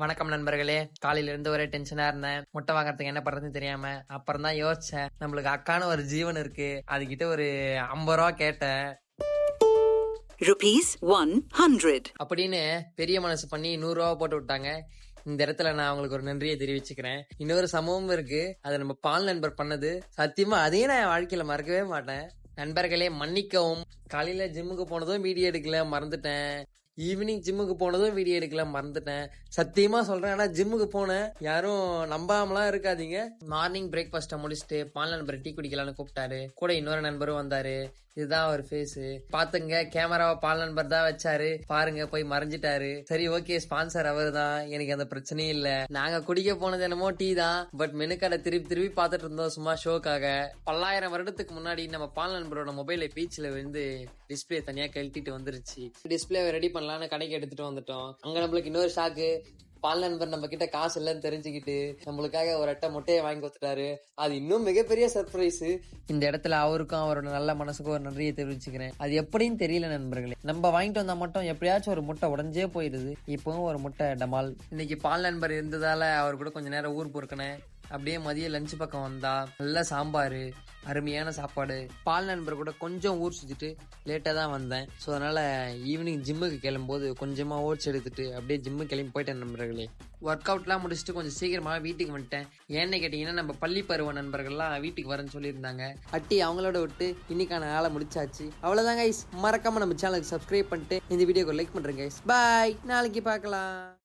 வணக்கம் நண்பர்களே. காலையில இருந்து ஒரே டென்ஷனா இருந்தேன். முட்டை வாங்குறதுக்கு என்ன பண்றதுன்னு தெரியாம அப்புறம் தான் யோசிச்சேன், நம்மளுக்கு அக்கான ஒரு ஜீவன் இருக்கு, அதுகிட்ட ஒரு 50 ரூபா கேட்டேன். ₹100 அப்படின்னு பெரிய மனசு பண்ணி 100 ரூபா போட்டு விட்டாங்க. இந்த இடத்துல நான் அவங்களுக்கு ஒரு நன்றியை தெரிவிச்சுக்கிறேன். இன்னொரு சம்பவம் இருக்கு, அது நம்ம பால் நண்பர் பண்ணது. சத்தியமா அதையும் நான் என் வாழ்க்கையில மறக்கவே மாட்டேன். நண்பர்களே மன்னிக்கவும். காலையில ஜிம்முக்கு போனதும் வீடியோ எடுக்கல, மறந்துட்டேன். ஈவினிங் ஜிம்முக்கு போனதும் வீடியோ எடுக்கல, மறந்துட்டேன். சத்தியமா சொல்றேன். ஆனா ஜிம்முக்கு போனேன், யாரும் நம்பாமலாம் இருக்காதீங்க. மார்னிங் பிரேக்ஃபாஸ்ட முடிச்சுட்டு பால் நண்பர் டீ குடிக்கலான்னு கூப்பிட்டாரு. கூட இன்னொரு நண்பரும் வந்தாரு. இதுதான் அவர் ஃபேஸ். பாத்துங்க, கேமராவை பால் நண்பர் தான் வச்சாரு. பாருங்க, போய் மறைஞ்சிட்டாரு. சரி, ஓகே, ஸ்பான்சர் அவர் தான், எனக்கு அந்த பிரச்சனையும் இல்ல. நாங்க குடிக்க போனது என்னமோ டீ தான், பட் மெனு கடை திருப்பி திருப்பி பாத்துட்டு இருந்தோம் சும்மா ஷோக்காக. பல்லாயிரம் வருடத்துக்கு முன்னாடி நம்ம பால் நண்பரோட மொபைல பீச்ல விழுந்து டிஸ்பிளே தனியா கழட்டிட்டு வந்துருச்சு. டிஸ்பிளே ரெடி பண்ணலான்னு கடைக்கு எடுத்துட்டு வந்துட்டோம். அங்க நம்மளுக்கு இன்னொரு ஷாக்கு. பால் நண்பர் நம்ம கிட்ட காசு இல்லைன்னு தெரிஞ்சுக்கிட்டு நம்மளுக்காக ஒரு அட்டை முட்டையை வாங்கி கொடுத்துட்டாரு. அது இன்னும் மிகப்பெரிய சர்ப்ரைஸ். இந்த இடத்துல அவருக்கும் அவரோட நல்ல மனசுக்கும் ஒரு நன்றியை தெரிவிச்சுக்கிறேன். அது எப்படின்னு தெரியல நண்பர்களே. நம்ம வாங்கிட்டு வந்தா மட்டும் எப்படியாச்சும் ஒரு முட்டை உடஞ்சே போயிடுது. இப்பவும் ஒரு முட்டை டமால். இன்னைக்கு பால் நண்பர் இருந்ததால அவர் கூட கொஞ்ச நேரம் ஊர் பொறுக்கினேன். அப்படியே மதிய லஞ்ச் பக்கம் வந்தா நல்ல சாம்பார், அருமையான சாப்பாடு. பால் நண்பர் கூட கொஞ்சம் ஊர் சுத்திட்டு லேட்டா தான் வந்தேன். ஸோ அதனால ஈவினிங் ஜிம்முக்கு கிளம்பும்போது கொஞ்சமா ஓட்ஸ் எடுத்துட்டு அப்படியே ஜிம்முக்கு கிளம்பி போயிட்டேன் நண்பர்களே. ஒர்க் அவுட்லாம் முடிச்சுட்டு கொஞ்சம் சீக்கிரமா வீட்டுக்கு வந்துட்டேன். ஏன்னு கேட்டீங்கன்னா, நம்ம பள்ளி பருவ நண்பர்கள்லாம் வீட்டுக்கு வரேன்னு சொல்லியிருந்தாங்க. அட்டி அவங்களோட விட்டு இன்னைக்கான ஆளை முடிச்சாச்சு. அவ்வளவுதான் கைஸ். மறக்காம நம்ம சேனலுக்கு சப்ஸ்கிரைப் பண்ணிட்டு இந்த வீடியோக்கு லைக் பண்றேன் கைஸ். பாய், நாளைக்கு பார்க்கலாம்.